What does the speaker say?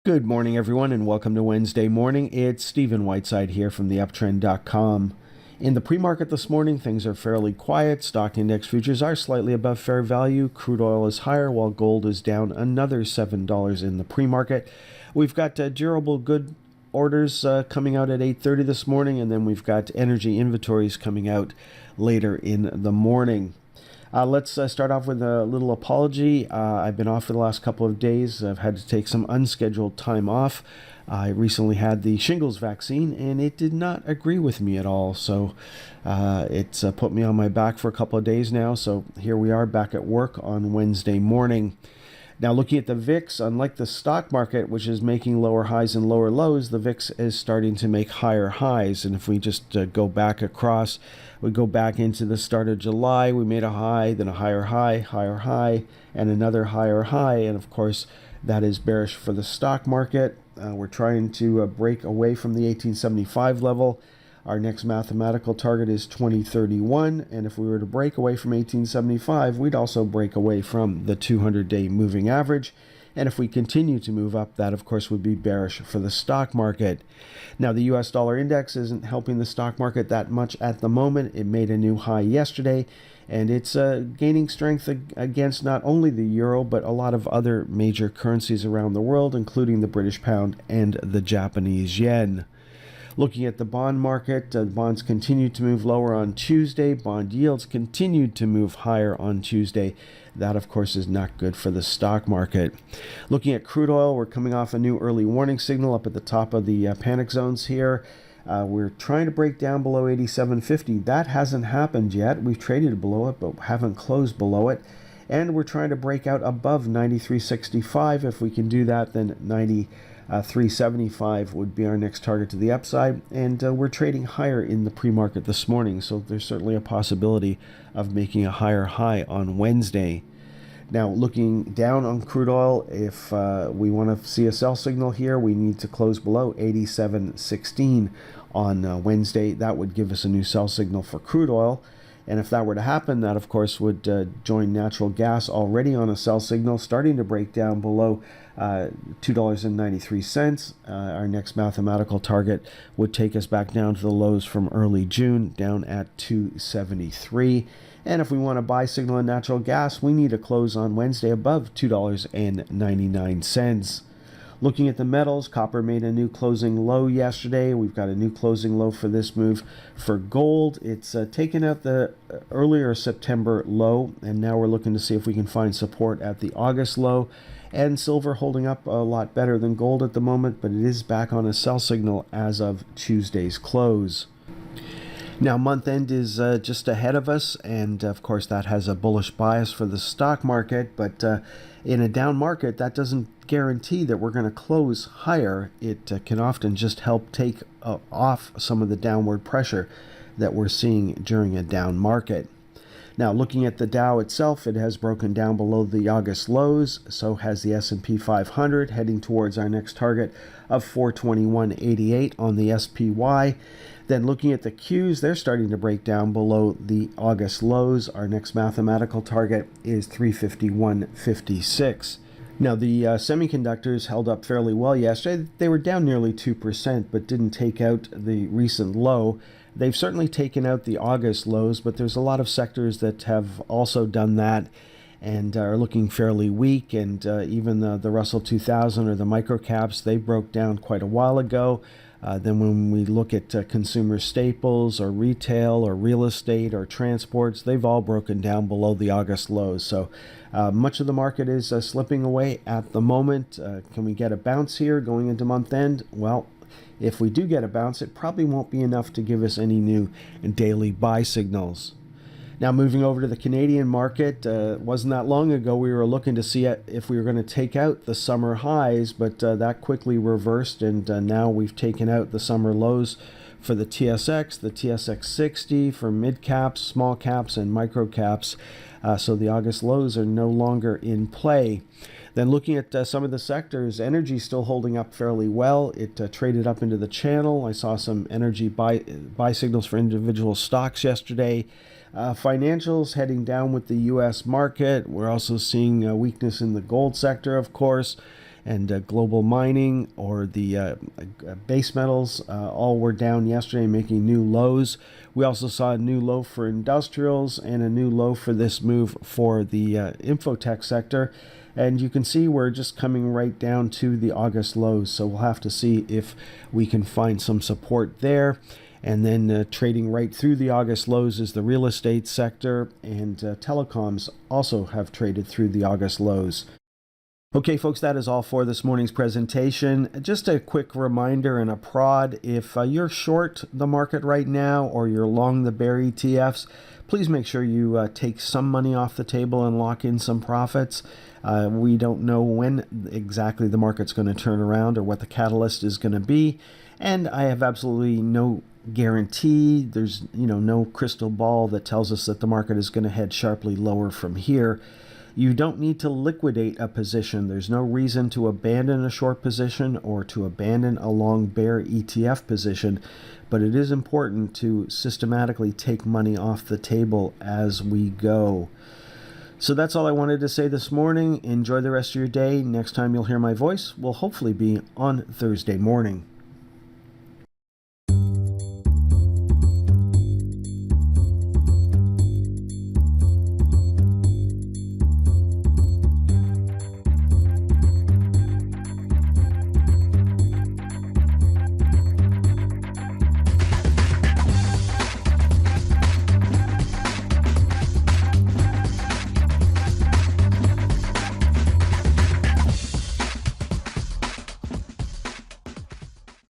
Good morning, everyone, and welcome to Wednesday morning. It's Stephen Whiteside here from theuptrend.com. In the pre-market this morning, things are fairly quiet. Stock index futures are slightly above fair value. Crude oil is higher, while gold is down another $7 in the pre-market. We've got durable good orders coming out at 8:30 this morning, and then we've got energy inventories coming out later in the morning. Let's start off with a little apology. I've been off for the last couple of days. I've had to take some unscheduled time off. I recently had the shingles vaccine, and it did not agree with me at all. So it's put me on my back for a couple of days now. So here we are back at work on Wednesday morning. Now, looking at the VIX, unlike the stock market, which is making lower highs and lower lows, the VIX is starting to make higher highs. And if we just go back across, we go back into the start of July, we made a high, then a higher high, and another higher high. And of course, that is bearish for the stock market. We're trying to break away from the 1875 level. Our next mathematical target is 2031, and if we were to break away from 1875, we'd also break away from the 200-day moving average. And if we continue to move up, that of course would be bearish for the stock market. Now, the US dollar index isn't helping the stock market that much at the moment. It made a new high yesterday, and it's gaining strength against not only the euro, but a lot of other major currencies around the world, including the British pound and the Japanese yen. Looking at the bond market, bonds continued to move lower on Tuesday. Bond yields continued to move higher on Tuesday. That, of course, is not good for the stock market. Looking at crude oil, we're coming off a new early warning signal up at the top of the panic zones here. We're trying to break down below 87.50. That hasn't happened yet. We've traded below it, but haven't closed below it. And we're trying to break out above 93.65. If we can do that, then 375 would be our next target to the upside, and we're trading higher in the pre-market this morning, so there's certainly a possibility of making a higher high on Wednesday. Now, looking down on crude oil, if we want to see a sell signal here, we need to close below 87.16 on Wednesday. That would give us a new sell signal for crude oil. And if that were to happen, that of course would join natural gas already on a sell signal, starting to break down below $2.93. Our next mathematical target would take us back down to the lows from early June, down at 273. And if we want to buy signal in natural gas, we need to close on Wednesday above $2.99. Looking at the metals, copper made a new closing low yesterday. We've got a new closing low for this move. For gold, it's taken out the earlier September low, and now we're looking to see if we can find support at the August low. And silver holding up a lot better than gold at the moment, but it is back on a sell signal as of Tuesday's close. Now, month end is just ahead of us, and of course that has a bullish bias for the stock market, but in a down market, that doesn't guarantee that we're going to close higher. It can often just help take off some of the downward pressure that we're seeing during a down market. Now, looking at the Dow itself, it has broken down below the August lows. So has the S&P 500, heading towards our next target of 421.88 on the SPY. Then looking at the Qs, they're starting to break down below the August lows. Our next mathematical target is 351.56. Now, the semiconductors held up fairly well yesterday. They were down nearly 2%, but didn't take out the recent low. They've certainly taken out the August lows, but there's a lot of sectors that have also done that and are looking fairly weak. And even the Russell 2000 or the microcaps, they broke down quite a while ago. Then when we look at consumer staples or retail or real estate or transports, they've all broken down below the August lows. So much of the market is slipping away at the moment. Can we get a bounce here going into month end? Well, if we do get a bounce, it probably won't be enough to give us any new daily buy signals. Now, moving over to the Canadian market, wasn't that long ago we were looking to see if we were going to take out the summer highs, but that quickly reversed, and now we've taken out the summer lows for the TSX, the TSX 60, for mid caps, small caps, and micro caps. So the August lows are no longer in play. Then looking at some of the sectors, energy still holding up fairly well. It traded up into the channel. I saw some energy buy signals for individual stocks yesterday. Financials heading down with the U.S. market. We're also seeing weakness in the gold sector, of course. and global mining or the base metals all were down yesterday, making new lows. We also saw a new low for industrials and a new low for this move for the infotech sector. And you can see we're just coming right down to the August lows. So we'll have to see if we can find some support there. And then trading right through the August lows is the real estate sector, and telecoms also have traded through the August lows. Okay, folks, that is all for this morning's presentation. Just a quick reminder and a prod. If you're short the market right now or you're long the bear ETFs, please make sure you take some money off the table and lock in some profits. We don't know when exactly the market's going to turn around or what the catalyst is going to be. And I have absolutely no guarantee. There's no crystal ball that tells us that the market is going to head sharply lower from here. You don't need to liquidate a position. There's no reason to abandon a short position or to abandon a long bear ETF position, but it is important to systematically take money off the table as we go. So that's all I wanted to say this morning. Enjoy the rest of your day. Next time you'll hear my voice will hopefully be on Thursday morning.